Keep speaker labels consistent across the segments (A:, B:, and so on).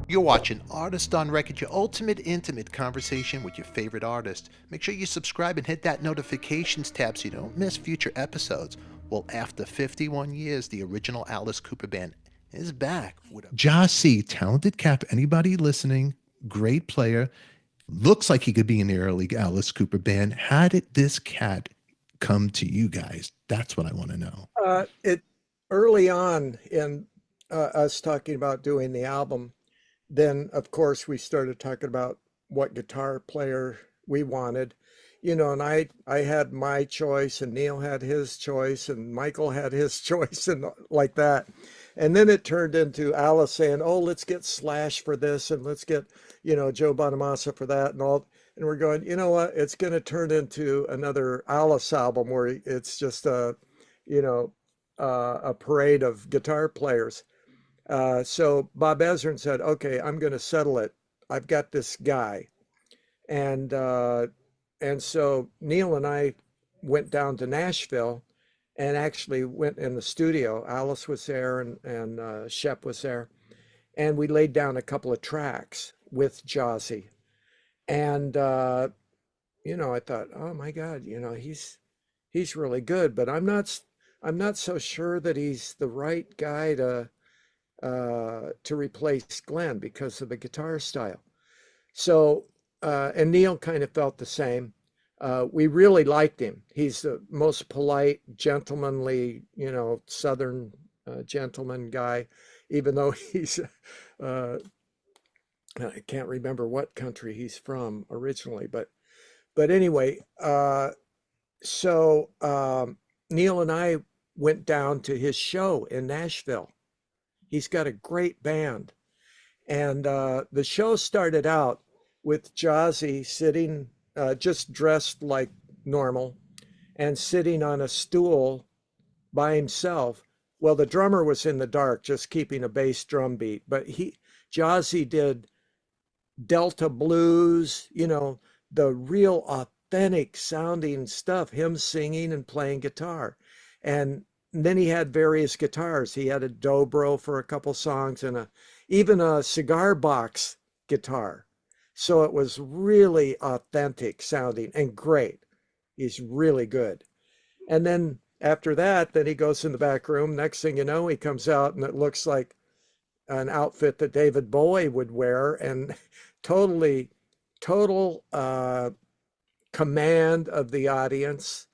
A: You're watching Artist on Record, your ultimate intimate conversation with your favorite artist. Make sure you subscribe and hit that notifications tab so you don't miss future episodes. Well, after 51 years, the original Alice Cooper band is back with a JAH-SEE, talented cap. Anybody listening, great player, looks like he could be in the early Alice Cooper band. How did this cat come to you guys? That's what I want to know.
B: It early on in us talking about doing the album, then of course we started talking about what guitar player we wanted, and I had my choice and Neil had his choice and Michael had his choice and like that. And then it turned into Alice saying, "Oh, let's get Slash for this and let's get, Joe Bonamassa for that and all." And we're going, you know what? It's going to turn into another Alice album where it's just you know, a parade of guitar players. So Bob Ezrin said, "Okay, I'm going to settle it. I've got this guy," and uh, and so Neil and I went down to Nashville and actually went in the studio. Alice was there and Shep was there, and we laid down a couple of tracks with JAH-SEE. And I thought, oh my God, he's really good, but I'm not so sure that he's the right guy to replace Glenn because of the guitar style. So, and Neil kind of felt the same. We really liked him. He's the most polite, gentlemanly, Southern gentleman guy, even though he's, I can't remember what country he's from originally, but anyway, so Neil and I went down to his show in Nashville. He's got a great band. And the show started out with JAH-SEE sitting, just dressed like normal, and sitting on a stool by himself. Well, the drummer was in the dark, just keeping a bass drum beat. But JAH-SEE did Delta blues, the real authentic sounding stuff, him singing and playing guitar. And then he had various guitars. He had a dobro for a couple songs and even a cigar box guitar. So it was really authentic sounding and great. He's really good. And then after that, then he goes in the back room. Next thing you know, he comes out and it looks like an outfit that David Bowie would wear and total command of the audience.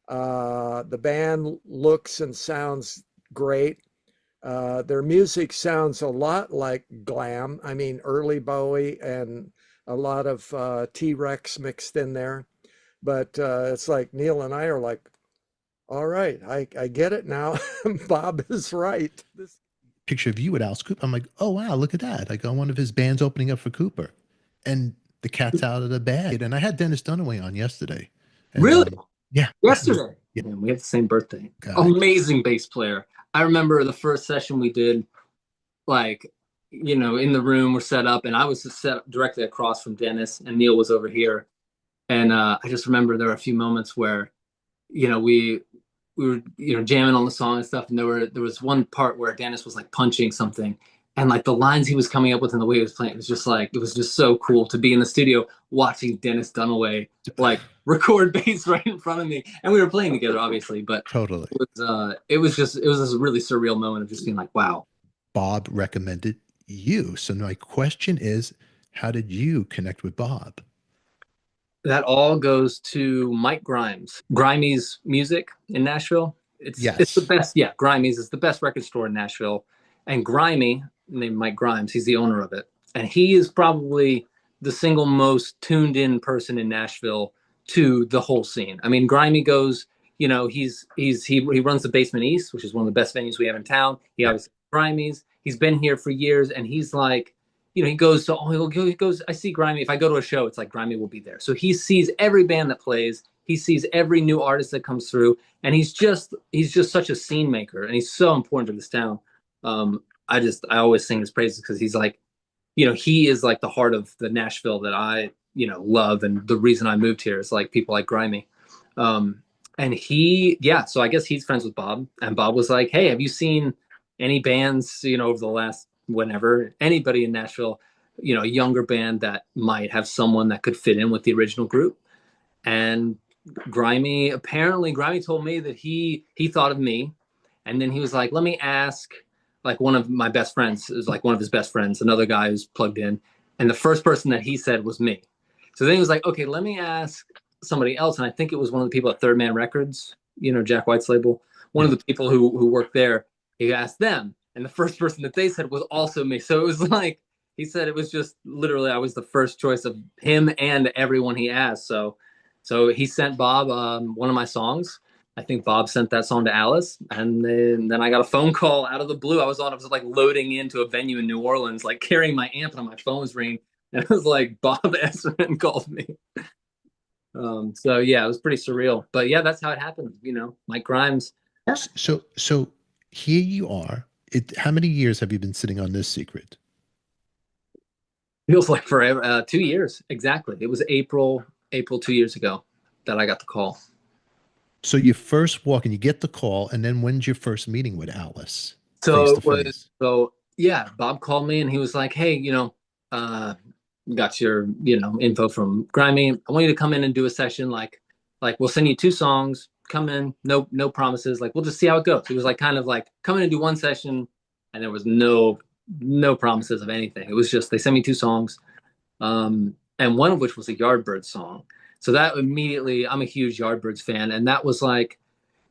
B: The band looks and sounds great. Their music sounds a lot like glam. I mean, early Bowie and a lot of T-Rex mixed in there. But it's like Neil and I are like, all right, I get it now. Bob is right.
A: Picture of you with Alice Cooper. I'm like, oh wow, look at that. I got one of his bands opening up for Cooper. And the cat's out of the bag. And I had Dennis Dunaway on yesterday. And,
C: really?
A: Yeah.
C: Yesterday.
A: Yeah.
C: Man, we have the same birthday.
A: God.
C: Amazing bass player. I remember the first session we did, in the room we're set up, and I was set up directly across from Dennis, and Neil was over here. And I just remember there were a few moments where, we were, jamming on the song and stuff, and there was one part where Dennis was like punching something. And like the lines he was coming up with and the way he was playing, it was just so cool to be in the studio watching Dennis Dunaway like record bass right in front of me. And we were playing together, obviously, but
A: totally.
C: It was this really surreal moment of just being like, wow.
A: Bob recommended you. So my question is, how did you connect with Bob?
C: That all goes to Mike Grimes. Grimey's Music in Nashville. It's the best. Yeah, Grimey's is the best record store in Nashville. And Grimey, named Mike Grimes, he's the owner of it. And he is probably the single most tuned in person in Nashville to the whole scene. I mean, Grimey goes, he runs the Basement East, which is one of the best venues we have in town. He obviously Grimey's. He's been here for years, and he's like, he goes I see Grimey. If I go to a show, it's like Grimey will be there. So he sees every band that plays. He sees every new artist that comes through, and he's just such a scene maker, and he's so important to this town. I always sing his praises because he's like, he is like the heart of the Nashville that I, love. And the reason I moved here is like people like Grimey. And so I guess he's friends with Bob, and Bob was like, hey, have you seen any bands, over the last, whenever, anybody in Nashville, you know, a younger band that might have someone that could fit in with the original group. And Grimy told me that he thought of me, and then he was like, let me ask like one of my best friends, is like one of his best friends, another guy who's plugged in, and the first person that he said was me. So then he was like, okay, let me ask somebody else, and I think it was one of the people at Third Man Records, you know, Jack White's label, one of the people who worked there. He asked them, and the first person that they said was also me. So it was like, he said it was just literally I was the first choice of him and everyone he asked. So he sent Bob one of my songs. I think Bob sent that song to Alice, and then I got a phone call out of the blue. I was like loading into a venue in New Orleans, like carrying my amp, and my phone was ringing, and it was like Bob Esserman called me. So yeah, it was pretty surreal, but yeah, that's how it happened. You know, Mike Grimes.
A: So here you are. How many years have you been sitting on this secret?
C: Feels like forever. 2 years exactly. It was April 2 years ago that I got the call.
A: So you first walk and you get the call, and then when's your first meeting with Alice?
C: So yeah, Bob called me and he was like, hey, you know, got your, you know, info from Grimy. I want you to come in and do a session. Like we'll send you 2 songs. Come in, no promises. Like we'll just see how it goes. It was like kind of like come in and do one session, and there was no promises of anything. It was just they sent me 2 songs, and one of which was a Yardbirds song. So that immediately, I'm a huge Yardbirds fan, and that was like,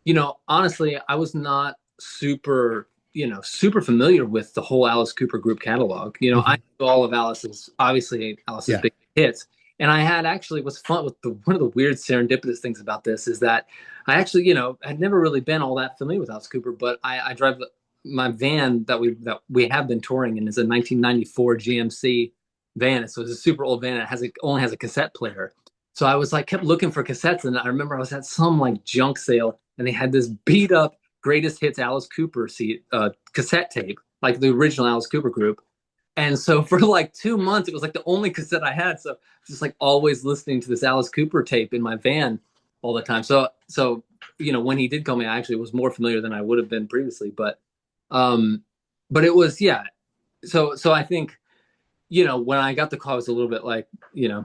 C: you know, honestly, I was not super familiar with the whole Alice Cooper group catalog. You know, I knew all of Alice's big hits. And I had actually, what's fun with one of the weird serendipitous things about this is that I actually, you know, had never really been all that familiar with Alice Cooper, but I drive my van that we have been touring in is a 1994 GMC van. So it's a super old van. It only has a cassette player. So I was like, kept looking for cassettes. And I remember I was at some like junk sale, and they had this beat up greatest hits Alice Cooper cassette tape, like the original Alice Cooper group. And so for like 2 months, it was like the only cassette I had. So I was just like always listening to this Alice Cooper tape in my van all the time. So, you know, when he did call me, I actually was more familiar than I would have been previously, but it was, yeah. So I think, you know, when I got the call, I was a little bit like, you know,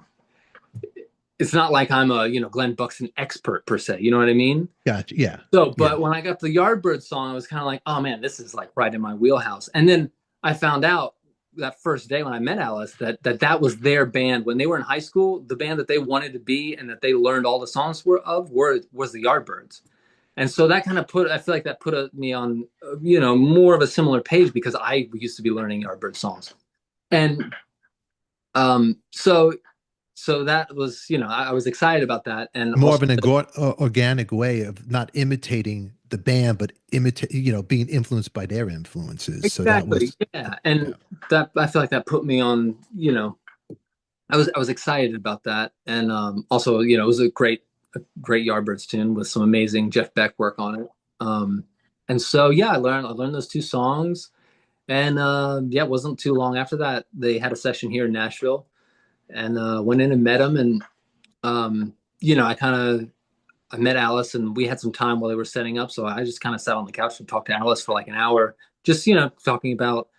C: it's not like I'm a, you know, Glenn Buxton expert per se. You know what I mean?
A: Gotcha. Yeah.
C: So, but when I got the Yardbirds song, I was kind of like, oh man, this is like right in my wheelhouse. And then I found out that first day when I met Alice that was their band when they were in high school. The band that they wanted to be and that they learned all the songs was the Yardbirds. And so that kind of I feel like that put me on, you know, more of a similar page because I used to be learning Yardbird songs. And so that was, you know, I was excited about that. And
A: more also, of an organic way of not imitating the band, but being influenced by their influences.
C: Exactly.
A: So that was,
C: yeah. And that, I feel like that put me on, you know, I was excited about that. And also, you know, it was a great Yardbirds tune with some amazing Jeff Beck work on it. And so, yeah, I learned those 2 songs. And yeah, it wasn't too long after that, they had a session here in Nashville. And went in and met him, and you know, I met Alice, and we had some time while they were setting up, so I just kind of sat on the couch and talked to Alice for like an hour, just, you know, talking about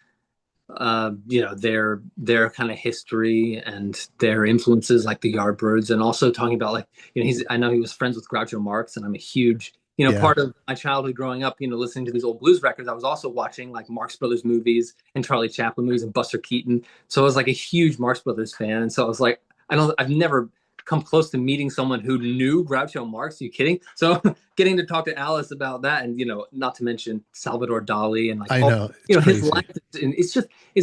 C: you know, their kind of history and their influences, like the Yardbirds, and also talking about, like, you know, I know he was friends with Groucho Marx, and I'm a huge, you know, part of my childhood growing up, you know, listening to these old blues records, I was also watching like Marx Brothers movies and Charlie Chaplin movies and Buster Keaton. So I was like a huge Marx Brothers fan. And so I was like, I've never come close to meeting someone who knew Groucho Marx. Are you kidding? So getting to talk to Alice about that, and, you know, not to mention Salvador Dali and like,
A: I know,
C: you know, his life, and it's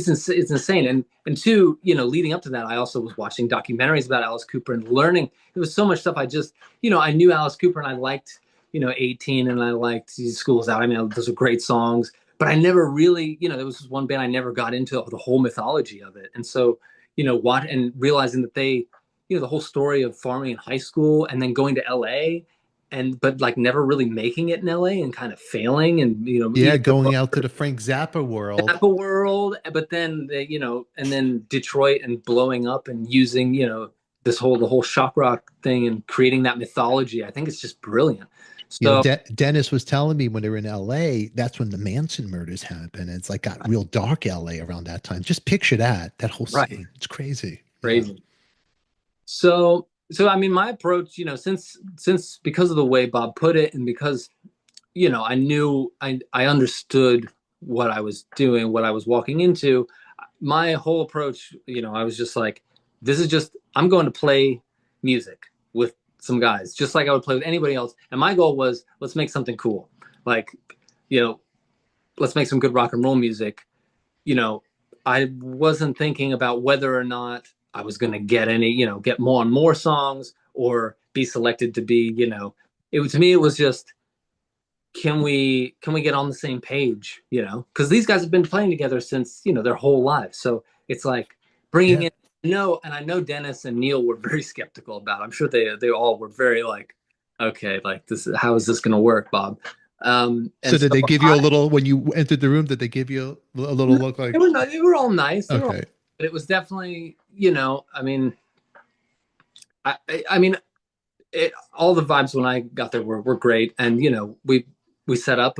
C: insane. And 2, you know, leading up to that, I also was watching documentaries about Alice Cooper and learning. There was so much stuff. I just, you know, I knew Alice Cooper, and I liked, you know, 18, and I liked these Schools Out. I mean, those are great songs, but I never really, you know, there was this one band I never got into the whole mythology of it. And so, you know, and realizing that they, you know, the whole story of farming in high school and then going to LA, but like never really making it in LA and kind of failing, and, you know,
A: going out to the Frank Zappa world,
C: but then you know, and then Detroit and blowing up and using, you know, the whole shock rock thing and creating that mythology. I think it's just brilliant. So
A: Dennis was telling me when they were in LA, that's when the Manson murders happened. It's like got real dark LA around that time. Just picture that whole scene. It's crazy.
C: Crazy. Yeah. So I mean, my approach, since because of the way Bob put it, and because, I knew I understood what I was doing, what I was walking into, my whole approach, I was just like, I'm going to play music with some guys, just like I would play with anybody else. And my goal was, let's make something cool. Like, let's make some good rock and roll music. I wasn't thinking about whether or not I was going to get more and more songs or be selected to be, to me, it was just, can we get on the same page, because these guys have been playing together since, their whole lives. So it's like bringing in, and I know Dennis and Neil were very skeptical about it. I'm sure they all were very like, okay, like how is this going to work, Bob?
A: So did they give you a little, when you entered the room, did they give you a little look like?
C: They were all nice.
A: Okay.
C: But it was definitely, I mean, all the vibes when I got there were great. And, we set up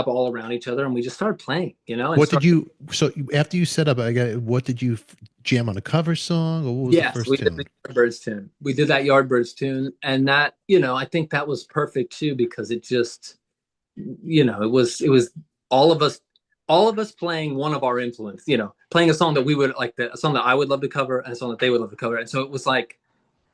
C: all around each other and we just started playing,
A: So after you set up, what did you jam on, a cover song, or what was the first
C: we
A: tune?
C: did the Yardbirds tune. We did that Yardbirds tune. And that, I think that was perfect too, because it just, it was all of us playing one of our influence, playing a song that we would like, a song that I would love to cover and a song that they would love to cover. And so it was like,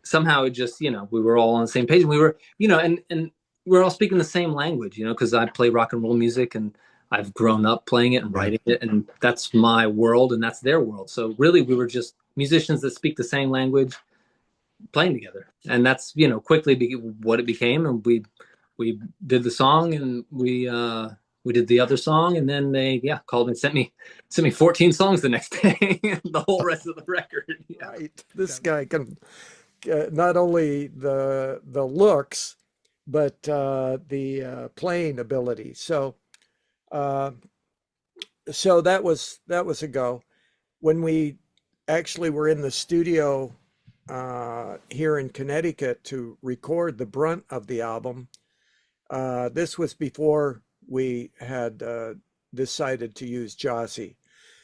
C: somehow it just, we were all on the same page, and we were, and we're all speaking the same language, because I play rock and roll music and I've grown up playing it and writing it, and that's my world and that's their world. So really we were just musicians that speak the same language playing together. And that's, quickly what it became. And we did the song, and we did the other song, and then they called and sent me 14 songs the next day, the whole rest of the record.
B: Right. This guy can not only the looks, but the playing ability. So that was a go. When we actually were in the studio here in Connecticut to record the brunt of the album, this was before we had decided to use JAH-SEE.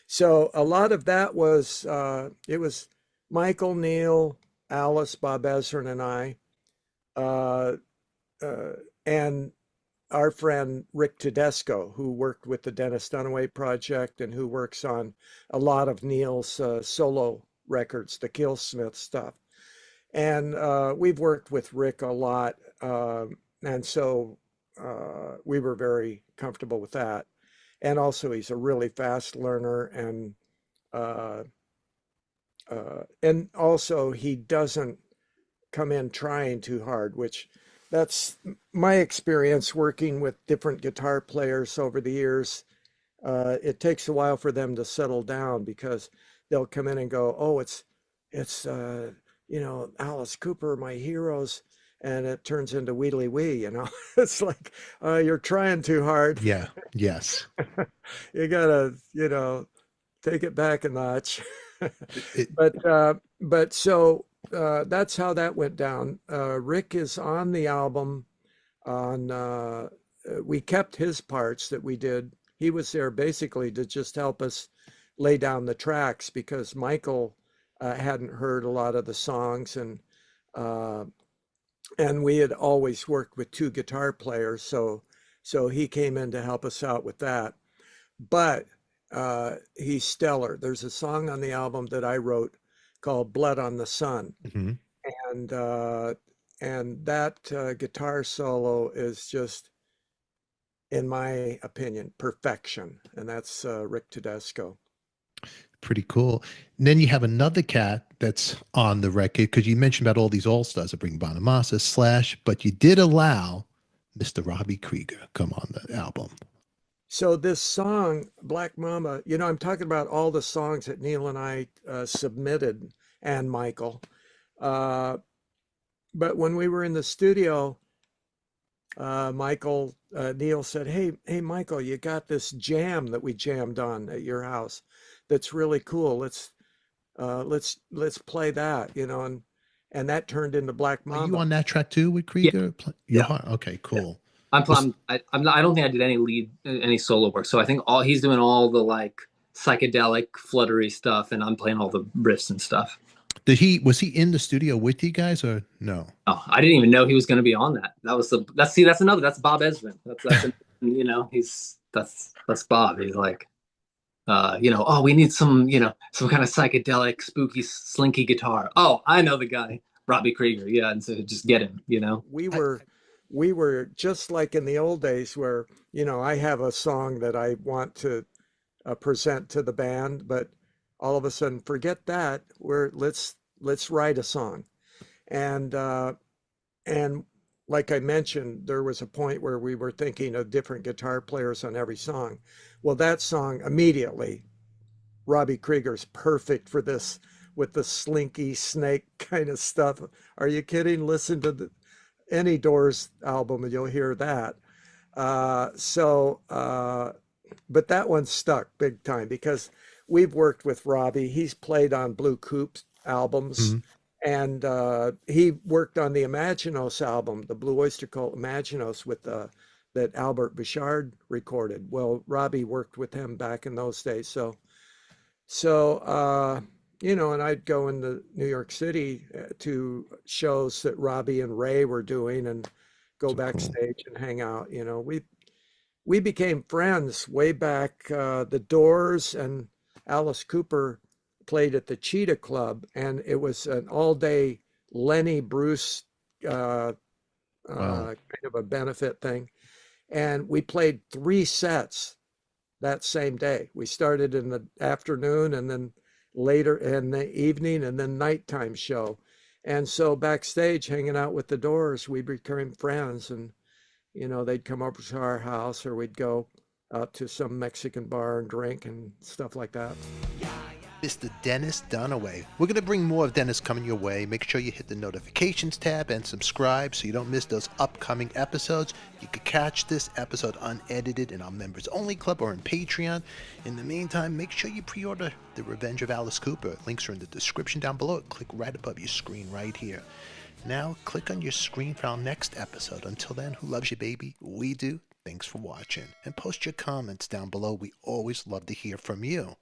B: So a lot of that was, it was Michael, Neil, Alice, Bob Ezrin, and I, and our friend Rick Tedesco, who worked with the Dennis Dunaway project and who works on a lot of Neil's solo records, the Killsmith stuff. And we've worked with Rick a lot. And so we were very comfortable with that. And also he's a really fast learner, and also he doesn't come in trying too hard, which that's my experience working with different guitar players over the years. It takes a while for them to settle down, because they'll come in and go, oh, it's Alice Cooper, my heroes. And it turns into Wheedly Wee, It's like, you're trying too hard.
A: Yeah. Yes.
B: You gotta, take it back a notch. But so that's how that went down. Rick is on the album. We kept his parts that we did. He was there basically to just help us lay down the tracks, because Michael hadn't heard a lot of the songs, and we had always worked with two guitar players, so he came in to help us out with that. But he's stellar. There's a song on the album that I wrote called Blood on the Sun.
A: Mm-hmm.
B: And that guitar solo is just, in my opinion, perfection. And that's Rick Tedesco.
A: Pretty cool. And then you have another cat that's on the record, because you mentioned about all these all-stars that bring Bonamassa, Slash, but you did allow Mr. Robby Krieger come on the album.
B: So this song, Black Mamba, I'm talking about all the songs that Neil and I submitted, and Michael. But when we were in the studio, Neil said, hey, Michael, you got this jam that we jammed on at your house that's really cool. Let's play that, and that turned into Black Mamba.
A: Are you on that track too with Krieger?
C: Yeah.
A: Okay, cool.
C: I don't think I did any solo work. So I think he's doing all the like psychedelic fluttery stuff, and I'm playing all the riffs and stuff.
A: Was he in the studio with you guys or no?
C: Oh, I didn't even know he was going to be on that. That's Bob Ezrin. That's Bob. He's like, we need some kind of psychedelic, spooky, slinky guitar. Oh, I know the guy, Robby Krieger. Yeah, and so just get him.
B: We were just like in the old days where I have a song that I want to present to the band, but all of a sudden forget that. Let's write a song, and like I mentioned, there was a point where we were thinking of different guitar players on every song. Well, that song immediately, Robbie Krieger's perfect for this with the slinky snake kind of stuff. Are you kidding? Listen to any Doors album and you'll hear that. But that one stuck big time because we've worked with Robbie. He's played on Blue Coupe albums. Mm-hmm. And he worked on the Imaginos album, the Blue Oyster Cult Imaginos, that Albert Bouchard recorded. Well, Robbie worked with him back in those days. So and I'd go into New York City to shows that Robbie and Ray were doing and go backstage and hang out. We became friends way back. The Doors and Alice Cooper played at the Cheetah Club, and it was an all-day Lenny Bruce kind of a benefit thing. And we played 3 sets that same day. We started in the afternoon and then later in the evening and then nighttime show. And so backstage hanging out with the Doors, we became friends, and they'd come over to our house or we'd go out to some Mexican bar and drink and stuff like that.
A: Mr. Dennis Dunaway. We're going to bring more of Dennis coming your way. Make sure you hit the notifications tab and subscribe so you don't miss those upcoming episodes. You can catch this episode unedited in our members only club or in Patreon. In the meantime, make sure you pre-order The Revenge of Alice Cooper. Links are in the description down below. Click right above your screen right here. Now click on your screen for our next episode. Until then, who loves you, baby? We do. Thanks for watching. And post your comments down below. We always love to hear from you.